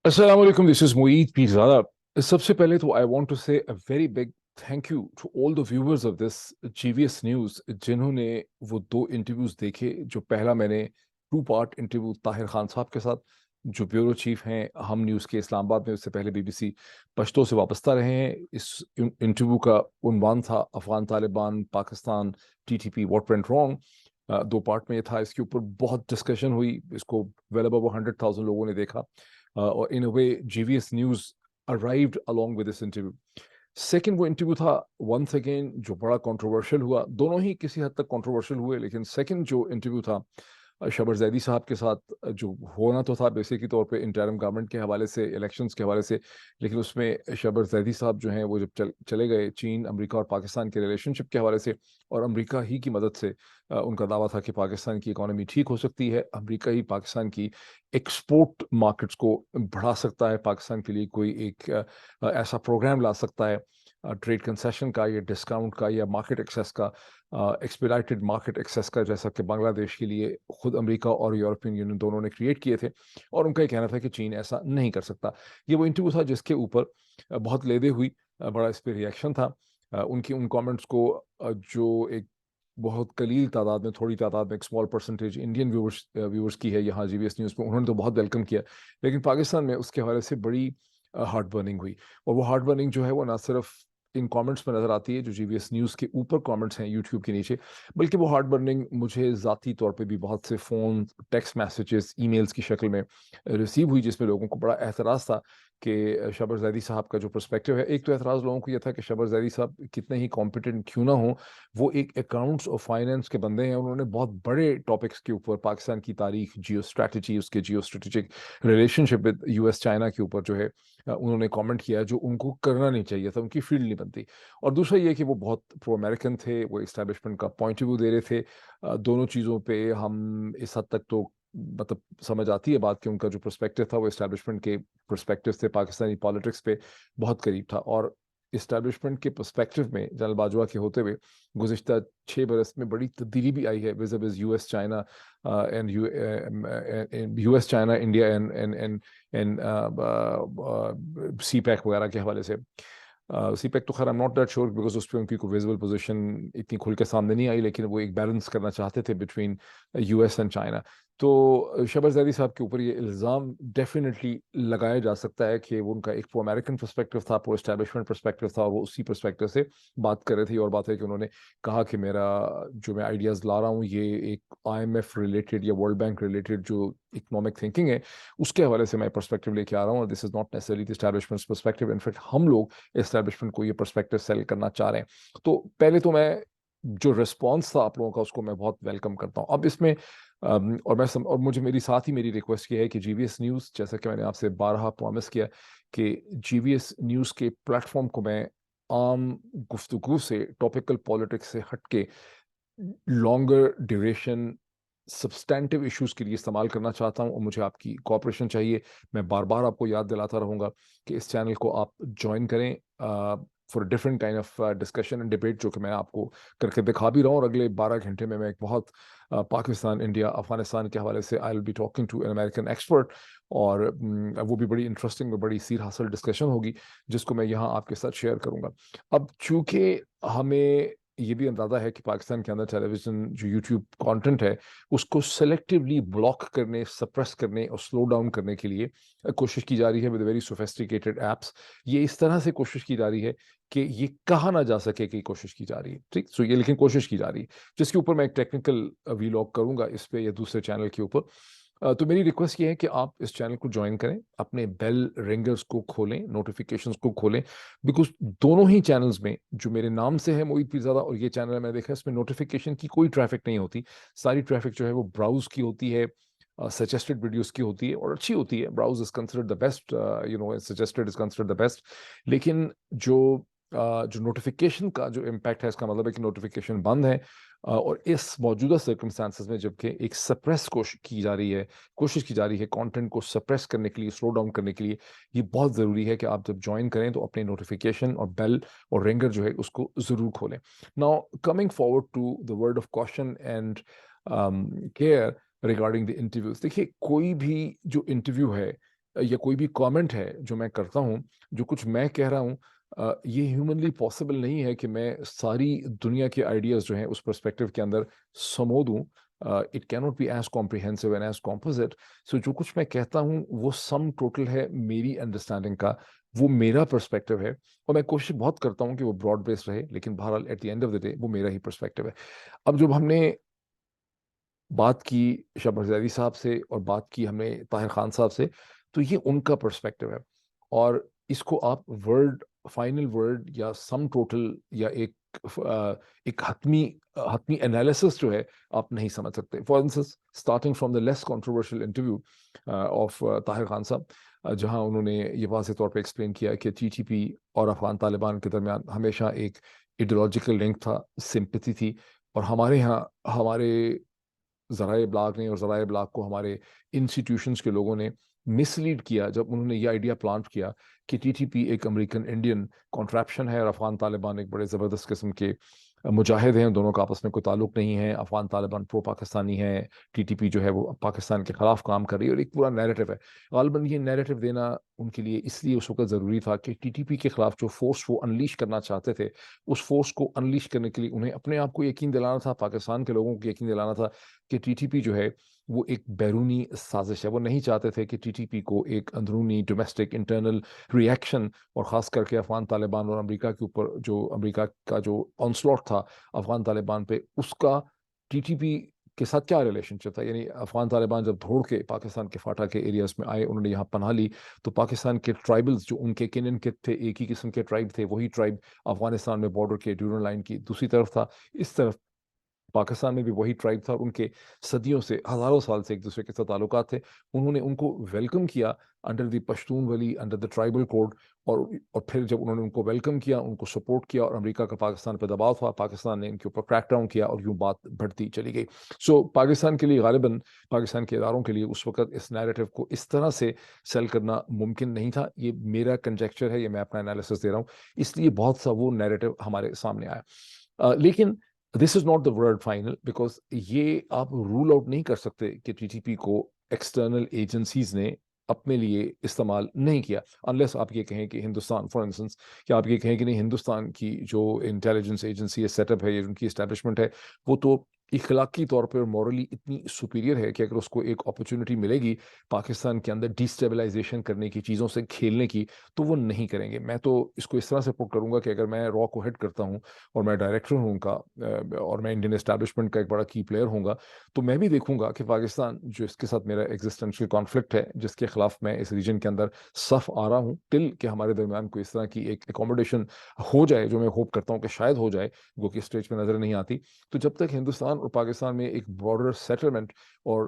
Assalamu alaikum, this is Mueed Pirzada. सबसे पहले तो I want to say a very big thank you to all the viewers of this GVS News जिन्होंने वो दो interviews देखे। जो पहला मैंने 2 पार्ट इंटरव्यू ताहिर खान साहब के साथ, जो ब्यूरो चीफ हैं हम न्यूज़ के इस्लामाबाद में, उससे पहले BBC पश्तो से वाबस्ता रहे हैं। इस इंटरव्यू का उन्वान था Afghan Taliban Pakistan TTP what went wrong. 2 part में ये था। इसके ऊपर बहुत डिस्कशन हुई। इसको वेल अबव 100,000 लोगों ने देखा। और इन अ वे GVS news arrived along with this interview. Second वो इंटरव्यू था वंस अगेन जो बड़ा कंट्रोवर्शियल हुआ। दोनों ही किसी हद तक कंट्रोवर्शियल हुए, लेकिन सेकंड जो इंटरव्यू था शबर जैदी साहब के साथ, जो होना तो था बेसिकली तौर पे इंटरिम गवर्नमेंट के हवाले से, इलेक्शंस के हवाले से, लेकिन उसमें शबर जैदी साहब जो हैं वो जब चले गए चीन, अमेरिका और पाकिस्तान के रिलेशनशिप के हवाले से, और अमेरिका ही की मदद से उनका दावा था कि पाकिस्तान की इकॉनमी ठीक हो सकती है, अमेरिका ही पाकिस्तान की एक्सपोर्ट मार्केट्स को बढ़ा सकता है, पाकिस्तान के लिए कोई एक ऐसा प्रोग्राम ला सकता है ट्रेड कंसेशन का या डिस्काउंट का या मार्केट एक्सेस का, एक्सपेडाइटेड मार्केट एक्सेस का, जैसा कि बांग्लादेश के लिए खुद अमेरिका और यूरोपियन यूनियन दोनों ने क्रिएट किए थे। और उनका ये कहना था कि चीन ऐसा नहीं कर सकता। ये वो इंटरव्यू था जिसके ऊपर बहुत लेदे हुई, बड़ा इस पर रिएक्शन था। उनकी उन कमेंट्स को जो एक बहुत कलील तादाद में, थोड़ी तादाद में, एक स्मॉल परसेंटेज इंडियन व्यूवर्स की है यहाँ GVS न्यूज़ में, उन्होंने तो बहुत वेलकम किया। लेकिन पाकिस्तान में उसके हवाले से बड़ी हार्ट बर्निंग हुई। और वो हार्ट बर्निंग जो है वो ना सिर्फ इन कमेंट्स में नज़र आती है जो GVS न्यूज़ के ऊपर कमेंट्स हैं यूट्यूब के नीचे, बल्कि वो हार्ट बर्निंग मुझे ज़ाती तौर पे भी बहुत से फ़ोन, टेक्स्ट मैसेजेस, ईमेल्स की शक्ल में रिसीव हुई, जिसमें लोगों को बड़ा एतराज़ था कि शबर जैदी साहब का जो पर्सपेक्टिव है। एक तो एतराज़ लोगों को ये था कि शबर जैदी साहब कितने ही कॉम्पिटेंट क्यों ना हो, वो एक अकाउंट्स और फाइनेंस के बंदे हैं। उन्होंने बहुत बड़े टॉपिक्स के ऊपर, पाकिस्तान की तारीख, जियो स्ट्रैटेजी, उसके geo strategic relationship with US China के ऊपर जो है उन्होंने कमेंट किया, जो उनको करना नहीं चाहिए था, उनकी फील्ड नहीं बनती। और दूसरा ये कि वो बहुत प्रो अमेरिकन थे, वो इस्टेब्लिशमेंट का पॉइंट ऑफ व्यू दे रहे थे। दोनों चीज़ों पे हम इस हद तक तो मतलब समझ आती है बात कि उनका जो पर्सपेक्टिव था वो इस्टेब्लिशमेंट के पर्सपेक्टिव से पाकिस्तानी पॉलिटिक्स पे बहुत करीब था। और इस्टेब्लिशमेंट के पर्सपेक्टिव में जनरल बाजवा के होते हुए गुज़िश्ता 6 बरस में बड़ी तब्दीली भी आई है विज़ US China and US China India and CPEC वगैरह के हवाले से। CPEC तो खैर आई am not that sure because उस पर उनकी कोई विजिबल पोजीशन इतनी खुल के सामने नहीं आई, लेकिन वो एक बैलेंस करना चाहते थे बिटवीन US एंड चाइना। तो शबर जैदी साहब के ऊपर ये इल्ज़ाम डेफिनेटली लगाया जा सकता है कि वो उनका एक प्रो अमेरिकन पर्सपेक्टिव था, प्रो एस्टैब्लिशमेंट पर्सपेक्टिव था, और वो उसी पर्सपेक्टिव से बात कर रहे थे। और बात है कि उन्होंने कहा कि मेरा जो मैं आइडियाज़ ला रहा हूँ ये एक IMF रिलेटेड या वर्ल्ड बैंक रिलेटेड जो इकोनॉमिक थिंकिंग है उसके हवाले से मैं पर्सपेक्टिव लेके आ रहा हूँ, और this is not necessarily the establishments perspective. In fact हम लोग एस्टैब्लिशमेंट को ये पर्सपेक्टिव सेल करना चाह रहे हैं। तो पहले तो मैं जो रिस्पॉन्स था आप लोगों का उसको मैं बहुत वेलकम करता हूँ। अब इसमें और मुझे मेरी साथ ही मेरी रिक्वेस्ट ये है कि GVS न्यूज़, जैसा कि मैंने आपसे बारहा प्रॉमिस किया कि GVS न्यूज़ के प्लेटफॉर्म को मैं आम गुफ्तगू से, टॉपिकल पॉलिटिक्स से हटके लॉन्गर ड्यूरेशन सब्सटेंटिव इश्यूज के लिए इस्तेमाल करना चाहता हूं, और मुझे आपकी कोऑपरेशन चाहिए। मैं बार बार आपको याद दिलाता रहूँगा कि इस चैनल को आप ज्वाइन करें for different kind of discussion and debate, जो कि मैं आपको करके दिखा भी रहा हूँ। और अगले 12 घंटे में मैं एक बहुत पाकिस्तान, इंडिया, अफगानिस्तान के हवाले से I will be talking to an American expert, और वो भी बड़ी इंटरेस्टिंग और बड़ी सीर हासिल डिस्कशन होगी जिसको मैं यहाँ आपके साथ शेयर करूँगा। अब चूँकि हमें ये भी अंदाज़ा है कि पाकिस्तान के अंदर टेलीविज़न जो यूट्यूब कंटेंट है उसको सेलेक्टिवली ब्लॉक करने, सप्रेस करने और स्लो डाउन करने के लिए कोशिश की जा रही है विद वेरी सोफिस्टिकेटेड एप्स। ये इस तरह से कोशिश की जा रही है कि ये कहा ना जा सके कि कोशिश की जा रही है, ठीक। सो ये लेकिन कोशिश की जा रही है, जिसके ऊपर मैं एक टेक्निकल वीलॉग करूंगा इस पे या दूसरे चैनल के ऊपर। तो मेरी रिक्वेस्ट ये है कि आप इस चैनल को ज्वाइन करें, अपने बेल रिंगर्स को खोलें, नोटिफिकेशंस को खोलें, बिकॉज दोनों ही चैनल्स में जो मेरे नाम से है मोहित पीरज़ादा, और ये चैनल है मैंने देखा इसमें नोटिफिकेशन की कोई ट्रैफिक नहीं होती। सारी ट्रैफिक जो है वो ब्राउज की होती है, सजेस्टेड वीडियोस की होती है, और अच्छी होती है। Browse is considered the best, suggested is considered the best. लेकिन जो नोटिफिकेशन का जो इम्पैक्ट है, इसका मतलब है कि नोटिफिकेशन बंद है। और इस मौजूदा सर्कमस्टांसेस में जबकि एक सप्रेस कोशिश की जा रही है कंटेंट को सप्रेस करने के लिए, स्लो डाउन करने के लिए, ये बहुत ज़रूरी है कि आप जब ज्वाइन करें तो अपने नोटिफिकेशन और बेल और रिंगर जो है उसको ज़रूर खोलें। Now coming forward to the word of caution and care regarding the interviews. देखिए, कोई भी जो इंटरव्यू है या कोई भी कमेंट है जो मैं करता हूँ, जो कुछ मैं कह रहा हूँ, ये ह्यूमनली पॉसिबल नहीं है कि मैं सारी दुनिया के आइडियाज़ जो हैं उस पर्सपेक्टिव के अंदर समो दूँ। It cannot be as comprehensive and as composite. So जो कुछ मैं कहता हूँ वो सम टोटल है मेरी अंडरस्टैंडिंग का, वो मेरा पर्सपेक्टिव है, और मैं कोशिश बहुत करता हूँ कि वो ब्रॉड बेस्ड रहे, लेकिन बहरहाल at the end of the day वो मेरा ही पर्सपेक्टिव है। अब जब हमने बात की शहबाज ज़ैदी साहब से और बात की हमने ताहिर खान साहब से, तो ये उनका पर्सपेक्टिव है, और इसको आप फाइनल वर्ड या सम टोटल या एक हतमी एनालिसिस जो है आप नहीं समझ सकते। For instance, starting from the less controversial interview of Tahir Khan साहब, जहां उन्होंने ये वाज़ेह तौर पे एक्सप्लेन किया कि टीटीपी और अफगान तालिबान के दरमियान हमेशा एक आइडियोलॉजिकल लिंक था, सिंपैथी थी, और हमारे यहाँ हमारे ज़राए इब्लाग ने और ज़राए इब्लाग को हमारे इंस्टीट्यूशंस के लोगों ने मिसलीड किया जब उन्होंने ये आइडिया प्लांट किया कि टीटीपी एक अमेरिकन इंडियन कॉन्ट्रैप्शन है और अफगान तालिबान एक बड़े ज़बरदस्त किस्म के मुजाहिद हैं, दोनों का आपस में कोई ताल्लुक नहीं है, अफगान तालिबान प्रो पाकिस्तानी है, टीटीपी जो है वो पाकिस्तान के ख़िलाफ़ काम कर रही है, और एक पूरा नैरेटिव है। ग़ालिबन ये नैरेटिव देना उनके लिए इसलिए उस वक़्त ज़रूरी था कि टीटीपी के ख़िलाफ़ जो फ़ोर्स वो अनलीश करना चाहते थे, उस फ़ोर्स को अनलीश करने के लिए उन्हें अपने आप को यकीन दिलाना था, पाकिस्तान के लोगों को यकीन दिलाना था कि टीटीपी जो है वो एक बैरूनी साजिश है। वो नहीं चाहते थे कि टीटीपी को एक अंदरूनी डोमेस्टिक इंटरनल रिएक्शन, और ख़ास करके अफ़गान तालिबान और अमेरिका के ऊपर जो अमेरिका का जो ऑनस्लॉट था अफ़गान तालिबान पे, उसका टीटीपी के साथ क्या रिलेशनशिप था। यानी अफ़गान तालिबान जब दौड़ के पाकिस्तान के फाटा के एरियाज़ में आए, उन्होंने यहाँ पनाह ली, तो पाकिस्तान के ट्राइबल्स जो उनके किन के थे, एक ही किस्म के ट्राइब थे, वही ट्राइब अफ़गानिस्तान में बॉर्डर के ड्यूरल लाइन की दूसरी तरफ था। इस तरफ पाकिस्तान में भी वही ट्राइब था, और उनके सदियों से, हज़ारों साल से एक दूसरे के साथ ताल्लुकात थे। उन्होंने उनको वेलकम किया under the Pashtun Wali, under the tribal code, और फिर जब उन्होंने उनको वेलकम किया, उनको सपोर्ट किया, और अमेरिका का पाकिस्तान पर दबाव था, पाकिस्तान ने इनके ऊपर क्रैकडाउन किया, और यूँ बात बढ़ती चली गई। सो पाकिस्तान के लिए ग़ालिबन पाकिस्तान के इदारों के लिए उस वक़्त इस नैरेटिव को इस तरह से सेल करना मुमकिन नहीं था। ये मेरा कंजेक्चर है, ये मैं अपना एनालिसिस दे रहा हूँ, इसलिए बहुत सा वो नैरेटिव हमारे सामने आया। लेकिन this is not the word final, because ये आप रूल आउट नहीं कर सकते कि टीटीपी को एक्सटर्नल एजेंसीज ने अपने लिए इस्तेमाल नहीं किया, अनलेस आप ये कहें कि हिंदुस्तान, फॉर इंस्टेंस, कि आप ये कहें कि नहीं, हिंदुस्तान की जो इंटेलिजेंस एजेंसी है, सेटअप है, या उनकी एस्टेब्लिशमेंट है, वो तो इखलाकी तौर पर मॉरली इतनी सुपीरियर है कि अगर उसको एक अपॉर्चुनिटी मिलेगी पाकिस्तान के अंदर डिस्टेबलाइजेशन करने की, चीज़ों से खेलने की, तो वो नहीं करेंगे। मैं तो इसको इस तरह से पुट करूंगा कि अगर मैं रॉ को हेड करता हूँ और मैं डायरेक्टर हूँ उनका, और मैं इंडियन एस्टैब्लिशमेंट का एक बड़ा की प्लेयर हूँगा, तो मैं भी देखूंगा कि पाकिस्तान जो इसके साथ मेरा एग्जिस्टेंशियल कॉन्फ्लिक्ट है, जिसके खिलाफ मैं इस रीजन के अंदर सफ आ रहा हूँ, टिल कि हमारे दरमियान कोई इस तरह की एक एकोमोडेशन हो जाए, जो मैं होप करता हूँ कि शायद हो जाए, वो कि स्टेज पे नजर नहीं आती। तो जब तक हिंदुस्तान और पाकिस्तान में एक बॉर्डर सेटलमेंट और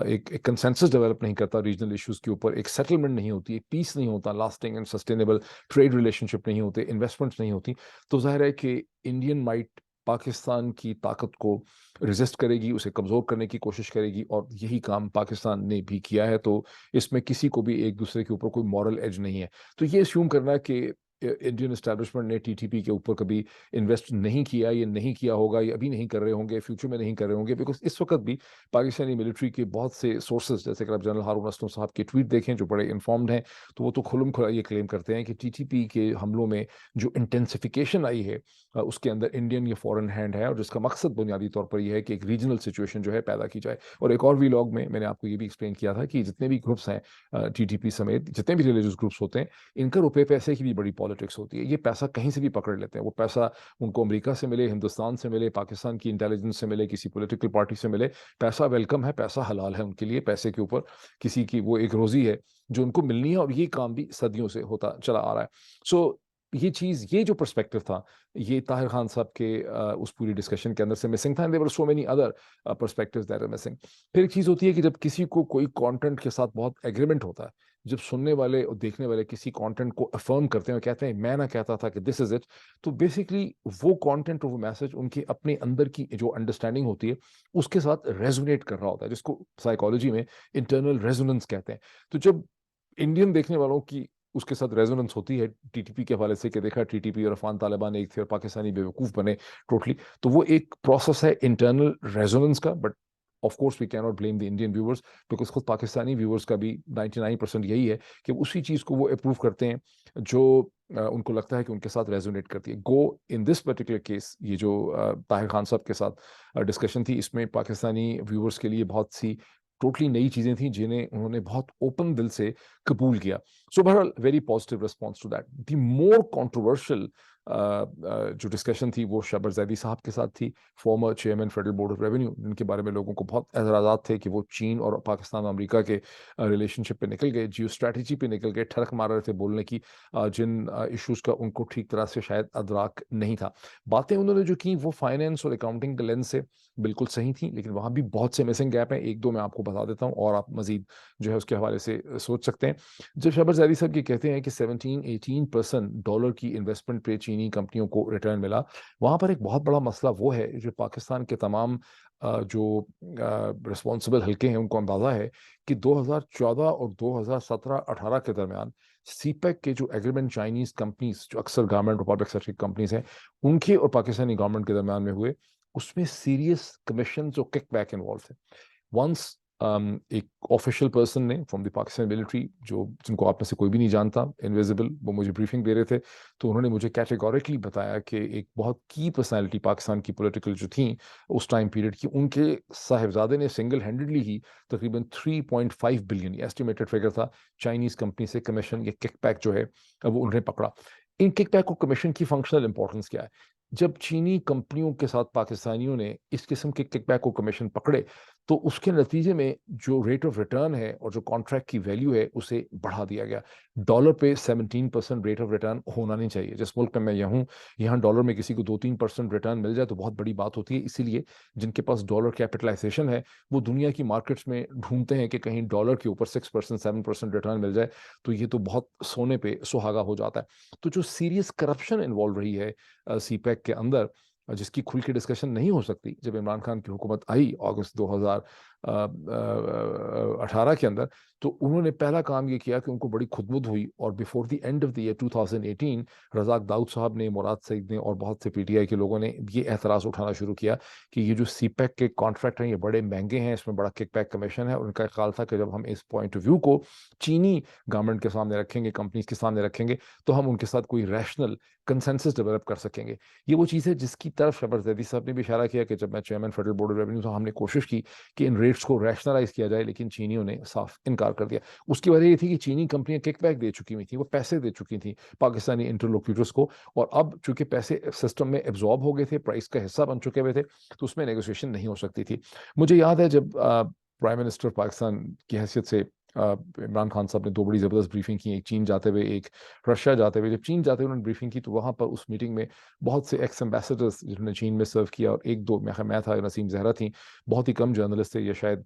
एक कंसेंसस डेवलप नहीं करता रीजनल इश्यूज के ऊपर, एक सेटलमेंट नहीं होती, एक पीस नहीं होता, lasting and sustainable trade relationship नहीं होते, इन्वेस्टमेंट्स नहीं होती, तो जाहिर है कि इंडियन माइट पाकिस्तान की ताकत को रेजिस्ट करेगी, उसे कमज़ोर करने की कोशिश करेगी, और यही काम पाकिस्तान ने भी किया है। तो इसमें किसी को भी एक दूसरे के ऊपर कोई मॉरल एज नहीं है। तो ये अस्यूम करना कि इंडियन एस्टैब्लिशमेंट ने टीटीपी के ऊपर कभी इन्वेस्ट नहीं किया, ये नहीं किया होगा, ये अभी नहीं कर रहे होंगे, फ्यूचर में नहीं कर रहे होंगे, बिकॉज इस वक्त भी पाकिस्तानी मिलिट्री के बहुत से सोर्सेज, जैसे कि आप जनरल हारून असलम साहब के ट्वीट देखें जो बड़े इन्फॉर्म्ड हैं, तो वो तो खुलम खुला ये क्लेम करते हैं कि टीटीपी के हमलों में जो इंटेंसिफिकेशन आई है, उसके अंदर इंडियन या फॉरेन हैंड है, और जिसका मकसद बुनियादी तौर पर यह है कि एक रीजनल सिचुएशन जो है पैदा की जाए। और एक और वीलॉग में मैंने आपको ये भी एक्सप्लेन किया था कि जितने भी ग्रुप्स हैं टीटीपी समेत, जितने भी रिलीजियस ग्रुप्स होते हैं, इनका रुपए पैसे की भी बड़ी पॉलिटिक्स होती है। ये पैसा कहीं से भी पकड़ लेते हैं, वो पैसा उनको अमेरिका से मिले, हिंदुस्तान से मिले, पाकिस्तान की इंटेलिजेंस से मिले, किसी पॉलिटिकल पार्टी से मिले, पैसा वेलकम है, पैसा हलाल है उनके लिए, पैसे के ऊपर किसी की वो एक रोजी है जो उनको मिलनी है, और ये काम भी सदियों से होता चला आ रहा है। सो ये चीज़, ये जो पर्सपेक्टिव था, ये ताहिर खान साहब के उस पूरी डिस्कशन के अंदर से मिसिंग था, and there were so many other perspectives that are missing. फिर एक चीज़ होती है कि जब किसी को कोई कंटेंट के साथ बहुत एग्रीमेंट होता है, जब सुनने वाले और देखने वाले किसी कंटेंट को अफर्म करते हैं और कहते हैं मैं ना कहता था कि दिस इज इट, तो बेसिकली वो कंटेंट और वो मैसेज उनके अपने अंदर की जो अंडरस्टैंडिंग होती है उसके साथ रेजोनेट कर रहा होता है, जिसको साइकोलॉजी में इंटरनल रेजोनेंस कहते हैं। तो जब इंडियन देखने वालों की उसके साथ रेजोनेंस होती है टीटीपी के हवाले से कि देखा टीटीपी और अफगान तालिबान एक थे और पाकिस्तानी बेवकूफ़ बने टोटली, तो वो एक प्रोसेस है इंटरनल रेजोनेंस का। But of course we can not blame the Indian viewers, because खुद पाकिस्तानी व्यूअर्स का भी 99% यही है कि उसी चीज़ को वो अप्रूव करते हैं जो उनको लगता है कि उनके साथ रेजोनेट करती है. गो इन दिस पर्टिकुलर केस, ये जो ताहिर खान साहब के साथ डिस्कशन थी, इसमें पाकिस्तानी व्यूअर्स के लिए बहुत सी टोटली नई चीज़ें थी जिन्हें उन्होंने बहुत ओपन दिल से कबूल किया. सो बहरहाल very positive response to that. The more controversial जो डिस्कशन थी वो शबर जैदी साहब के साथ थी, former chairman federal board of revenue, जिनके बारे में लोगों को बहुत एतराज़ात थे कि वो चीन और पाकिस्तान अमेरिका के रिलेशनशिप पे निकल गए, जियो स्ट्रैटेजी पे निकल गए, ठड़क मार रहे थे बोलने की, जिन इश्यूज़ का उनको ठीक तरह से शायद अदराक नहीं था. बातें उन्होंने जो की वो फाइनेंस और अकाउंटिंग के लेंस से बिल्कुल सही थी, लेकिन वहाँ भी बहुत से मिसिंग गैप हैं. एक दो मैं आपको बता देता हूँ और आप मजीद जो है उसके हवाले से सोच सकते हैं. जब शबर जैदी साहब ये कहते हैं कि 17-18% डॉलर की इन्वेस्टमेंट पे चीनी कंपनियों को रिटर्न मिला, वहाँ पर एक बहुत बड़ा मसला वो है जो पाकिस्तान के तमाम जो रिस्पॉन्सिबल हल्के हैं उनको अंदाज़ा है कि 2014 और 2017-18 के दरमियान सीपेक के जो एग्रीमेंट चाइनीज़ कंपनीज जो अक्सर गवर्नमेंट और पब्लिक सेक्टर की कंपनीज हैं उनके और पाकिस्तानी गवर्नमेंट के दरमियान में हुए, उसमें सीरियस कमीशन और किक बैक इन्वॉल्व थे. वंस एक ऑफिशियल पर्सन ने फ्रॉम द पाकिस्तान मिलिट्री, जो जिनको आप में से कोई भी नहीं जानता, इनविजिबल, वो मुझे ब्रीफिंग दे रहे थे, तो उन्होंने मुझे कैटेगोरिकली बताया कि एक बहुत की पर्सनालिटी पाकिस्तान की पॉलिटिकल जो थी उस टाइम पीरियड की, उनके साहिबजादे ने सिंगल हैंडेडली ही तकरीबन 3.5 बिलियन एस्टिमेटेड फिगर था चाइनीज कंपनी से कमीशन या किकबैक जो है अब वो उन्हें पकड़ा. इन किकबैक और कमीशन की फंक्शनल इंपॉर्टेंस क्या है? जब चीनी कंपनियों के साथ पाकिस्तानियों ने इस किस्म के किकबैक और कमीशन पकड़े तो उसके नतीजे में जो रेट ऑफ रिटर्न है और जो कॉन्ट्रैक्ट की वैल्यू है उसे बढ़ा दिया गया. डॉलर पे 17% रेट ऑफ रिटर्न होना नहीं चाहिए. जिस मुल्क में मैं यहाँ डॉलर में किसी को 2-3% रिटर्न मिल जाए तो बहुत बड़ी बात होती है. इसीलिए जिनके पास डॉलर कैपिटलाइजेशन है वो दुनिया की मार्केट्स में ढूंढते हैं कि कहीं डॉलर के ऊपर 6% 7% रिटर्न मिल जाए, तो ये तो बहुत सोने पे सुहागा हो जाता है. तो जो सीरियस करप्शन इन्वॉल्व रही है सीपैक के अंदर, जिसकी खुल के डिस्कशन नहीं हो सकती, जब इमरान खान की हुकूमत आई अगस्त 2018 के अंदर, तो उन्होंने पहला काम ये किया कि उनको बड़ी खुदबुद हुई और before the end of the year 2018 Razak Dawood sahab ने, मुराद सईद ने और बहुत से पीटीआई के लोगों ने ये एतराज़ उठाना शुरू किया कि ये जो सीपैक के कॉन्ट्रैक्ट हैं ये बड़े महंगे हैं, इसमें बड़ा किकबैक कमीशन है. और उनका ख्याल था कि जब हम इस पॉइंट ऑफ व्यू को चीनी गवर्नमेंट के सामने रखेंगे, कंपनीज के सामने रखेंगे, तो हम उनके साथ कोई रैशनल कंसेंसस डेवलप कर सकेंगे. ये वो चीज़ है जिसकी तरफ शबर जैदी साहब ने भी इशारा किया कि जब मैं chairman federal board of revenue था, हमने कोशिश की कि इन रेट्स को रैशनलाइज किया जाए, लेकिन चीनियों ने साफ इनकार कर दिया. उसकी वजह ये थी कि चीनी कंपनियां किकबैक दे चुकी हुई थी, वो पैसे दे चुकी थी पाकिस्तानी इंटरलोक्यूटर्स को, और अब चूंकि पैसे सिस्टम में एब्जॉर्ब हो गए थे, प्राइस का हिस्सा बन चुके हुए थे, तो उसमें नेगोशिएशन नहीं हो सकती थी. मुझे याद है जब प्राइम मिनिस्टर पाकिस्तान की हैसियत से इमरान खान साहब ने दो बड़ी ज़बरदस्त ब्रीफिंग की, एक चीन जाते हुए, एक रशिया जाते हुए. जब चीन जाते हुए उन्होंने ब्रीफिंग की तो वहाँ पर उस मीटिंग में बहुत से एक्स एम्बेसडर्स जिन्होंने चीन में सर्व किया, और एक दो मैं था, नसीम जहरा थी, बहुत ही कम जर्नलिस्ट थे, या शायद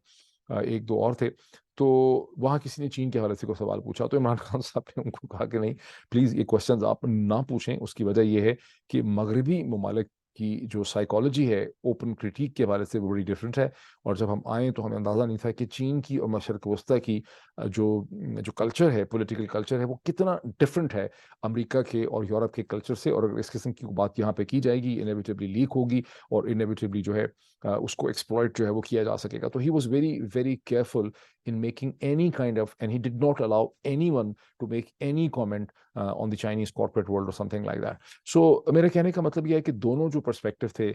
एक दो और थे. तो वहाँ किसी ने चीन के हवाले से कोई सवाल पूछा तो इमरान खान साहब ने उनको कहा कि नहीं, प्लीज़ ये क्वेश्चंस आप ना पूछें. उसकी वजह यह है कि मगरबी ममालिक की जो साइकोलॉजी है ओपन क्रिटिक के हवाले से वो बड़ी डिफरेंट है, और जब हम आए तो हमें अंदाज़ा नहीं था कि चीन की और मशरक़ वस्ती की जो कल्चर है, पॉलिटिकल कल्चर है, वो कितना डिफरेंट है अमेरिका के और यूरोप के कल्चर से. और अगर इस किस्म की बात यहाँ पे की जाएगी, इनएविटेबली लीक होगी और इनएविटेबली जो है उसको एक्सप्लॉइट जो है वो किया जा सकेगा. तो he was very very careful in making any kind of, and he did not allow anyone to make any comment on the Chinese corporate world or something like that. So मेरे कहने का मतलब यह है कि दोनों जो पर्सपेक्टिव थे,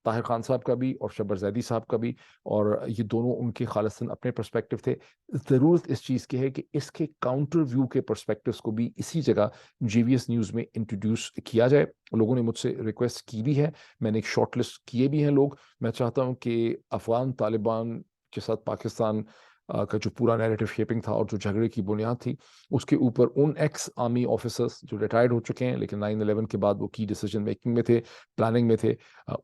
ताहिर खान साहब का भी और शबर जैदी साहब का भी, और ये दोनों उनके खालिसन अपने पर्सपेक्टिव थे. ज़रूरत इस चीज़ की है कि इसके काउंटर व्यू के पर्सपेक्टिव्स को भी इसी जगह जीवीएस न्यूज़ में इंट्रोड्यूस किया जाए. लोगों ने मुझसे रिक्वेस्ट की भी है, मैंने एक शॉर्ट लिस्ट किए भी हैं लोग. मैं चाहता हूँ कि अफगान तालिबान के साथ पाकिस्तान का जो पूरा नैरेटिव शेपिंग था और जो झगड़े की बुनियाद थी, उसके ऊपर उन एक्स आर्मी ऑफिसर्स जो रिटायर्ड हो चुके हैं लेकिन 9/11 के बाद वो की डिसीजन मेकिंग में थे, प्लानिंग में थे,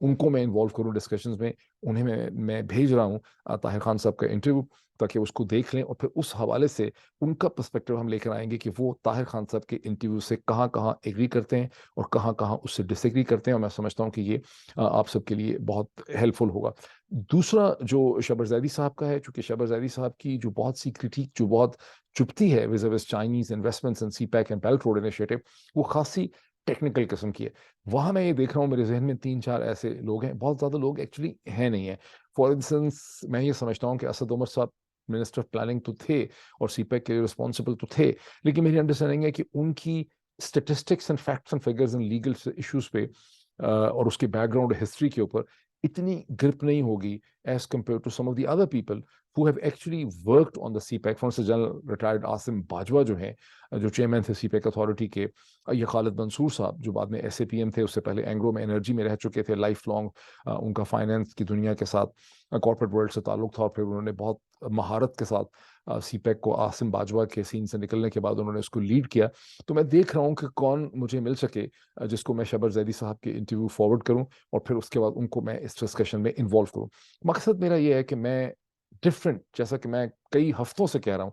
उनको मैं इन्वॉल्व करूँ डिस्कशंस में. उन्हें मैं भेज रहा हूँ ताहिर खान साहब का इंटरव्यू, ताकि उसको देख लें और फिर उस हवाले से उनका पर्सपेक्टिव हम लेकर आएंगे कि वो ताहिर खान साहब के इंटरव्यू से कहाँ कहाँ एग्री करते हैं और कहाँ कहाँ उससे डिसएग्री करते हैं. और मैं समझता हूँ कि ये आप सबके लिए बहुत हेल्पफुल होगा. दूसरा जो शबर जैदी साहब का है, चूंकि शबर जैदी साहब की जो बहुत सी क्रिटिक जो बहुत चुभती है विज़ Chinese investments in CPEC and belt road initiative, वो खासी टेक्निकल किस्म की है। वहाँ मैं ये देख रहा हूँ मेरे जहन में 3-4 ऐसे लोग हैं, बहुत ज़्यादा लोग एक्चुअली हैं नहीं है। फॉर इंस्टेंस मैं ये समझता हूँ कि असद उमर साहब मिनिस्टर ऑफ प्लानिंग तो थे और सीपैक के रिस्पॉन्सिबल तो थे, लेकिन मेरी अंडरस्टैंडिंग है कि उनकी statistics and facts and figures and legal issues पे और उसके बैकग्राउंड हिस्ट्री के ऊपर इतनी ग्रिप नहीं होगी as compare to some of the other people who have actually worked on the CPEC. For instance, general retired Asim Bajwa जो है, जो चेयरमैन थे सीपैक अथॉरिटी के, ये खालिद मंसूर साहब जो बाद में SAPM थे, उससे पहले एंग्रो में एनर्जी में रह चुके थे, लाइफ लॉन्ग उनका फाइनेंस की दुनिया के साथ कॉर्पोरेट वर्ल्ड से ताल्लुक था, और फिर उन्होंने बहुत महारत के साथ सीपैक को आसिम बाजवा के सीन से निकलने के बाद उन्होंने उसको लीड किया। तो मैं देख रहा हूँ कि कौन मुझे मिल सके जिसको मैं शबर जैदी साहब के इंटरव्यू फॉरवर्ड करूँ और फिर उसके बाद उनको मैं इस डिस्कशन में इन्वॉल्व करूँ। मकसद मेरा ये है कि मैं डिफरेंट, जैसा कि मैं कई हफ्तों से कह रहा हूँ,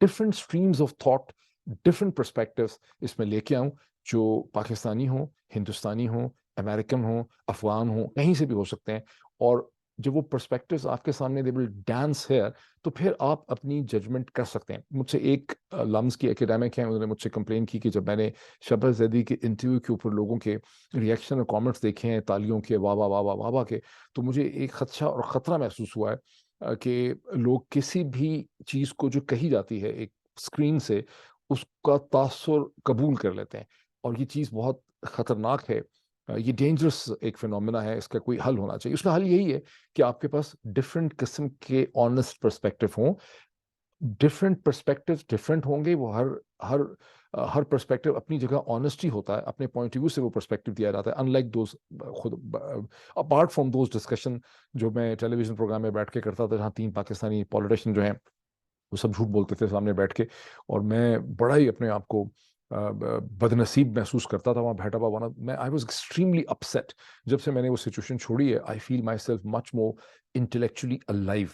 different streams of thought, different perspectives इसमें लेके आऊं, जो पाकिस्तानी हो, हिंदुस्तानी हो, अमेरिकन हो, अफगान हो, कहीं से भी हो सकते हैं। और जब वो पर्सपेक्टिव्स आपके सामने दे विल डांस है, तो फिर आप अपनी जजमेंट कर सकते हैं। मुझसे एक लम्स की एकेडमिक है, उन्होंने मुझसे कंप्लेन की कि जब मैंने शबर जैदी के इंटरव्यू के ऊपर लोगों के रिएक्शन और कमेंट्स देखे हैं, तालियों के, वाह वाह वाह वाह वाह वाह के, तो मुझे एक खदशा और ख़तरा महसूस हुआ है कि लोग किसी भी चीज़ को जो कही जाती है एक स्क्रीन से, उसका तासुर कबूल कर लेते हैं, और ये चीज़ बहुत ख़तरनाक है। ये डेंजरस एक फिनोमेना है, इसका कोई हल होना चाहिए। उसका हल यही है कि आपके पास डिफरेंट किस्म के ऑनेस्ट पर्सपेक्टिव हों। डिफरेंट पर्सपेक्टिव डिफरेंट होंगे, वो हर पर्सपेक्टिव अपनी जगह ऑनेस्टी होता है, अपने पॉइंट ऑफ व्यू से वो पर्सपेक्टिव दिया जाता है, अनलाइक दोज खुद अपार्ट फ्रॉम दोज डिस्कशन जो मैं टेलीविजन प्रोग्राम में बैठ के करता था, जहाँ 3 पाकिस्तानी पॉलिटिशियन जो हैं वो सब झूठ बोलते थे सामने बैठ के, और मैं बड़ा ही अपने आप को बदनसीब महसूस करता था वहाँ बैठा हुआ। मैं आई वॉज एक्सट्रीमली अपसेट। जब से मैंने वो सिचुएशन छोड़ी है, I feel my self much more intellectually alive.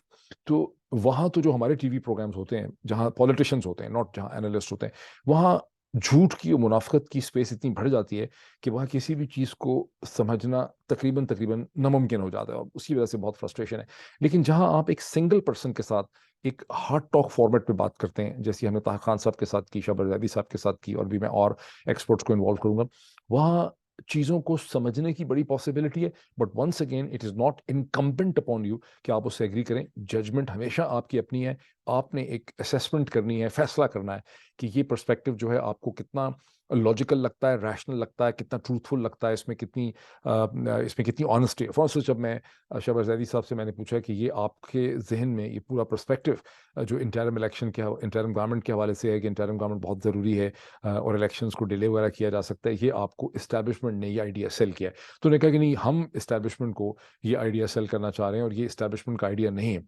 तो वहाँ तो जो हमारे टीवी प्रोग्राम्स होते हैं जहाँ पॉलिटिशियंस होते हैं, नॉट जहाँ एनालिस्ट होते हैं, वहाँ झूठ की और मुनाफिकत की स्पेस इतनी बढ़ जाती है कि वहाँ किसी भी चीज़ को समझना तकरीबन तकरीबन नामुमकिन हो जाता है, और उसी वजह से बहुत फ्रस्ट्रेशन है। लेकिन जहाँ आप एक सिंगल पर्सन के साथ एक हार्ड टॉक फॉर्मेट पे बात करते हैं, जैसे हमने ताहा खान साहब के साथ की, शबर जैदी साहब के साथ की, और भी मैं और एक्सपर्ट्स को इन्वॉल्व करूंगा, वहाँ चीज़ों को समझने की बड़ी पॉसिबिलिटी है। But once again it is not incumbent upon you कि आप उससे एग्री करें। जजमेंट हमेशा आपकी अपनी है, आपने एक असेसमेंट करनी है, फैसला करना है कि ये पर्सपेक्टिव जो है आपको कितना लॉजिकल लगता है, रैशनल लगता है, कितना ट्रूथफुल लगता है, इसमें कितनी ऑनेस्टी है। फॉर इंस्टेंस, जब मैं शबर जैदी साहब से मैंने पूछा कि ये आपके जहन में ये पूरा पर्सपेक्टिव जो इंटरिम इलेक्शन के इंटरिम गवर्नमेंट के हवाले से है कि इंटरिम गवर्नमेंट बहुत ज़रूरी है और इलेक्शंस को डिले वगैरह किया जा सकता है, ये आपको इस्टेब्लिशमेंट ने ये आइडिया सेल किया है। तो उन्होंने कहा कि नहीं, हम इस्टेब्लिशमेंट को ये आइडिया सेल करना चाह रहे हैं और ये इस्टेब्लिशमेंट का आइडिया नहीं है।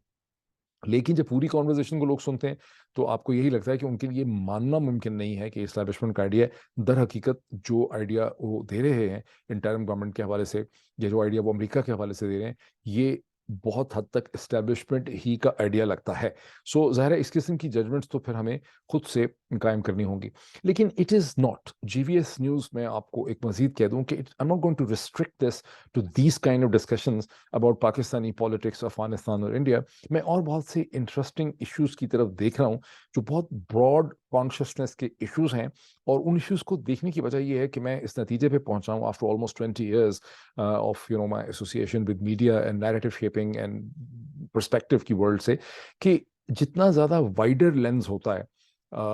लेकिन जब पूरी कॉन्वर्जेशन को लोग सुनते हैं तो आपको यही लगता है कि उनके लिए मानना मुमकिन नहीं है कि इस्टेब्लिशमेंट का आइडिया, दर हकीकत जो आइडिया वो दे रहे हैं इंटरिम गवर्नमेंट के हवाले से, या जो आइडिया वो अमेरिका के हवाले से दे रहे हैं, ये बहुत हद तक इस्टेब्लिशमेंट ही का आइडिया लगता है। सो ज़ाहिर है इस किस्म की जजमेंट्स तो फिर हमें खुद से कायम करनी होंगी। लेकिन it is not GVS news में आपको एक मजीद कह दूं कि I am not going to restrict this to these kind of discussions about Pakistani politics, Afghanistan और इंडिया। मैं और बहुत से इंटरेस्टिंग इश्यूज की तरफ देख रहा हूँ जो बहुत ब्रॉड कॉन्शियसनेस के इश्यूज हैं, और उन इश्यूज को देखने की वजह ये है कि मैं इस नतीजे पे पहुंचा हूँ after almost 20 years of my association with media and narrative shaping and perspective की वर्ल्ड से, कि जितना ज़्यादा वाइडर लेंस होता है,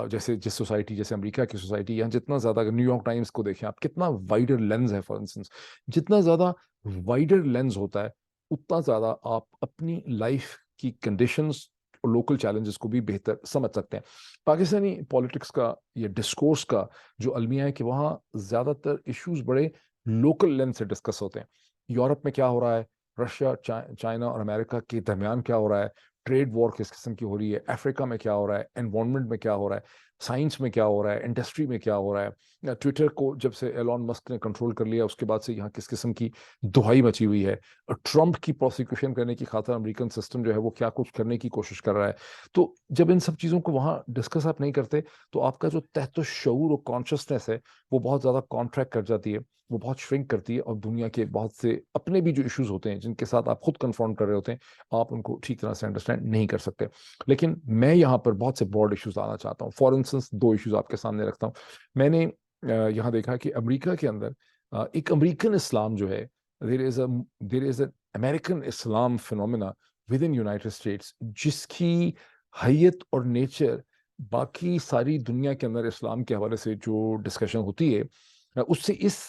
जैसे जिस सोसाइटी, जैसे अमेरिका की सोसाइटी, यहाँ जितना ज़्यादा, अगर न्यूयॉर्क टाइम्स को देखें आप, कितना वाइडर लेंस है। फॉर इंस्टेंस, जितना ज़्यादा वाइडर लेंस होता है, उतना ज़्यादा आप अपनी लाइफ की कंडीशंस और लोकल चैलेंजेस को भी बेहतर समझ सकते हैं। पाकिस्तानी पॉलिटिक्स का या डिस्कोर्स का जो अलमिया है कि वहाँ ज़्यादातर इश्यूज बड़े लोकल लेंस से डिस्कस होते हैं। यूरोप में क्या हो रहा है, रशिया, चाइना और अमेरिका के दरमियान क्या हो रहा है, ट्रेड वॉर किस किस्म की हो रही है, अफ्रीका में क्या हो रहा है, एनवायरनमेंट में क्या हो रहा है, साइंस में क्या हो रहा है, इंडस्ट्री में क्या हो रहा है, ट्विटर को जब से एलॉन मस्क ने कंट्रोल कर लिया उसके बाद से यहाँ किस किस्म की दुहाई मची हुई है, ट्रंप की प्रोसिक्यूशन करने की खातिर अमेरिकन सिस्टम जो है वो क्या कुछ करने की कोशिश कर रहा है। तो जब इन सब चीज़ों को वहाँ डिस्कस आप नहीं करते, तो आपका जो तहत शऊर और कॉन्शियसनेस है वो बहुत ज़्यादा कॉन्ट्रैक्ट कर जाती है, वो बहुत श्रिंक करती है, और दुनिया के बहुत से अपने भी जो इश्यूज होते हैं जिनके साथ आप खुद कन्फ्रंट कर रहे होते हैं, आप उनको ठीक तरह से अंडरस्टैंड नहीं कर सकते। लेकिन मैं यहाँ पर बहुत से ब्रॉड इश्यूज लाना चाहता हूँ। फॉर इंस्टेंस 2 इश्यूज आपके सामने रखता हूँ। मैंने यहाँ देखा कि अमेरिका के अंदर एक अमेरिकन इस्लाम जो है, there is an American Islam phenomena with in United states, जिसकी हैयत और नेचर बाकी सारी दुनिया के अंदर इस्लाम के हवाले से जो डिस्कशन होती है, उससे इस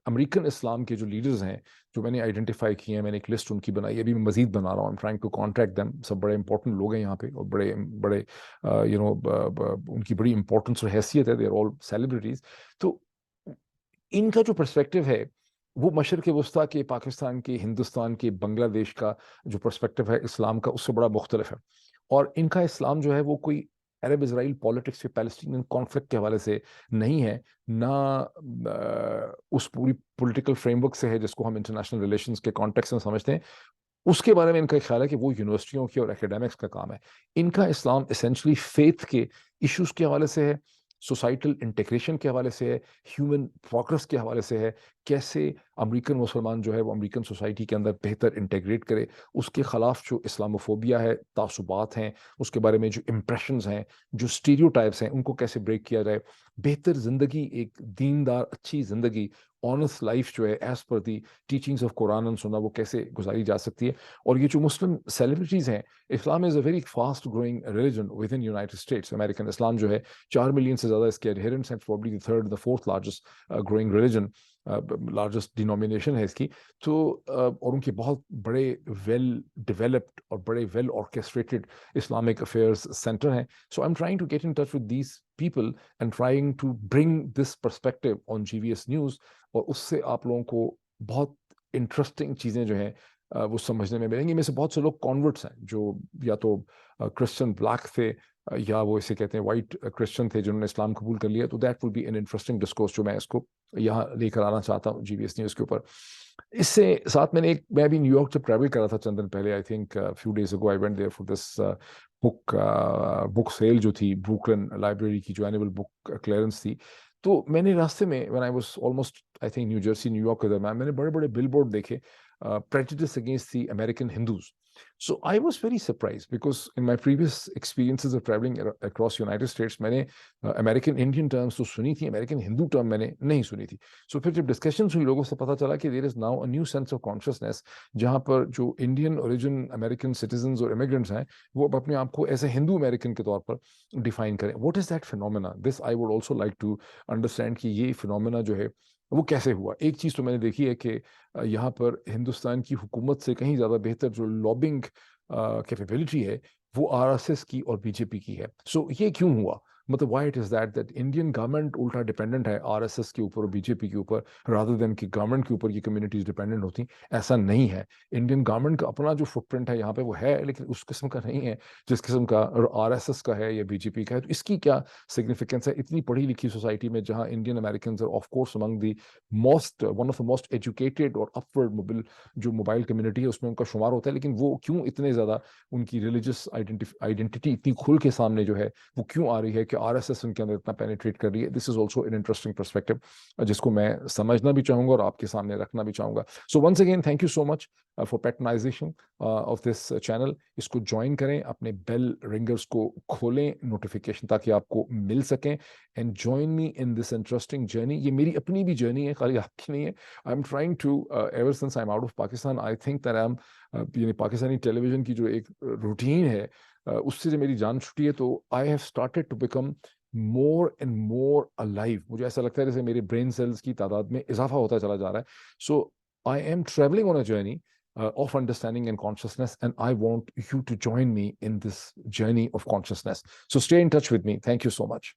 अमेरिकन इस्लाम के जो लीडर्स हैं, जो मैंने आइडेंटिफाई किए हैं, मैंने एक लिस्ट उनकी बनाई है, अभी मैं मजीद बना रहा हूँ, I am trying to contact them, सब बड़े इंपॉर्टेंट लोग हैं यहाँ पे, और बड़े बड़े उनकी बड़ी इंपॉर्टेंस और हैसियत है, दे आर ऑल सेलिब्रिटीज। तो इनका जो पर्सपेक्टिव है वो मशरक़ वस्ता के, पाकिस्तान के, हिंदुस्तान के, बांग्लादेश का जो पर्सपेक्टिव है इस्लाम का, उससे बड़ा मुख्तलिफ है। और इनका इस्लाम जो है वो कोई अरब इसराइल पॉलिटिक्स या पैलेस्टीनियन कॉन्फ्लिक्ट के हवाले से नहीं है, ना उस पूरी पॉलिटिकल फ्रेमवर्क से है जिसको हम इंटरनेशनल रिलेशंस के कॉन्टेक्स्ट में समझते हैं। उसके बारे में इनका ख्याल है कि वो यूनिवर्सिटियों की और एकेडमिक्स का काम है। इनका इस्लाम एसेंशली फेथ के इश्यूज के हवाले से है, सोसाइटल इंटीग्रेशन के हवाले से है, ह्यूमन प्रोग्रेस के हवाले से है, कैसे अमेरिकन मुसलमान जो है वो अमेरिकन सोसाइटी के अंदर बेहतर इंटीग्रेट करे, उसके खिलाफ जो इस्लामोफोबिया है, तासुबात हैं, उसके बारे में जो इम्प्रेशंस हैं, जो स्टीरियोटाइप्स हैं, उनको कैसे ब्रेक किया जाए, बेहतर ज़िंदगी, एक दीनदार अच्छी ज़िंदगी, ऑनेस्ट लाइफ जो है as per the teachings of Quran and Sunnah, वो कैसे गुजारी जा सकती है। और ये जो मुस्लिम सेलिब्रिटीज़ हैं, Islam is a very fast growing religion within United States. American Islam जो है 4 मिलियन से ज़्यादा इसके एडहेरेंट्स हैं, probably the third the fourth largest growing religion, largest denomination है इसकी। तो और उनके बहुत बड़े वेल डेवलप्ड और बड़े well orchestrated Islamic affairs centre हैं। So I am trying to get in touch with these people and trying to bring this perspective on GVS news, और उससे आप लोगों को बहुत इंटरेस्टिंग चीज़ें जो हैं वो समझने में मिलेंगी। में से बहुत से लोग कॉन्वर्ट्स हैं, जो या तो क्रिश्चियन ब्लैक थे, या वो इसे कहते हैं वाइट क्रिश्चियन थे जिन्होंने इस्लाम कबूल कर लिया। तो that will be an interesting discourse जो मैं इसको यहाँ लेकर आना चाहता हूँ जीवीएस न्यूज़ के ऊपर। इससे साथ मैं अभी न्यूयॉर्क जब ट्रैवल कर रहा था चंद दिन पहले, I think few days ago, I went there for this book sale जो थी, ब्रुकलिन लाइब्रेरी की जो एनुअल बुक क्लियरेंस थी। तो मैंने रास्ते में when I was almost I think new Jersey New York के दरम्यान, मैंने बड़े बड़े बिलबोर्ड देखे, prejudice against the American Hindus. So I was very surprised because in my previous experiences of traveling across United States, मैंने American Indian terms तो सुनी थी, American Hindu term मैंने नहीं सुनी थी। So फिर जब discussions हुई, लोगों से पता चला कि there is now a new sense of consciousness, जहाँ पर जो Indian origin American citizens और immigrants हैं, वो अब अपने आप को ऐसे हिंदू अमेरिकन के तौर पर डिफाइन करें। What is that phenomena? This I would also like to understand कि ये phenomena जो है वो कैसे हुआ। एक चीज़ तो मैंने देखी है कि यहाँ पर हिंदुस्तान की हुकूमत से कहीं ज़्यादा बेहतर जो लॉबिंग कैपेबिलिटी है वो आरएसएस की और बीजेपी की है। सो ये क्यों हुआ? मतलब why it is that Indian government उल्टा डिपेंडेंट है आरएसएस के ऊपर और बीजेपी के ऊपर, रादर देन कि गवर्नमेंट के ऊपर ये कम्युनिटीज डिपेंडेंट होती। ऐसा नहीं है। इंडियन गवर्नमेंट का अपना जो फुटप्रिंट है यहाँ पे वो है, लेकिन उस किस्म का नहीं है जिस किस्म का आरएसएस का है या बीजेपी का है। तो इसकी क्या सिग्निफिकेंस है इतनी पढ़ी लिखी सोसाइटी में, जहाँ Indian American are of course among the one of the most educated और अपवर्ड मोबाइल जो मोबाइल कम्युनिटी है उसमें उनका शुमार होता है, लेकिन वो क्यों इतने ज़्यादा उनकी रिलीजियस आइडेंटिटी इतनी खुल के सामने जो है वो क्यों आ रही है कि आरएसएस उनके अंदर इतना पेनिट्रेट कर रही है? This is also an interesting perspective जिसको मैं समझना भी चाहूंगा और आपके सामने रखना भी चाहूंगा। So once again thank you so much for patronisation of this channel. इसको ज्वाइन करें, अपने बेल रिंगर्स को खोलें नोटिफिकेशन ताकि आपको मिल सकें, and join me in this interesting journey. ये मेरी अपनी भी जर्नी है, खाली आपकी नहीं है। I am trying to ever since I am out of Pakistan, I think that I am यानी पाकिस्तानी टेलीविजन की जो एक रूटीन है उससे जब मेरी जान छुटी है, तो I have started to become more and more alive. मुझे ऐसा लगता है जैसे मेरे ब्रेन सेल्स की तादाद में इजाफा होता चला जा रहा है। So I am travelling on a journey of understanding and consciousness, and I want you to join me in this journey of consciousness. So stay in touch with me. Thank you so much.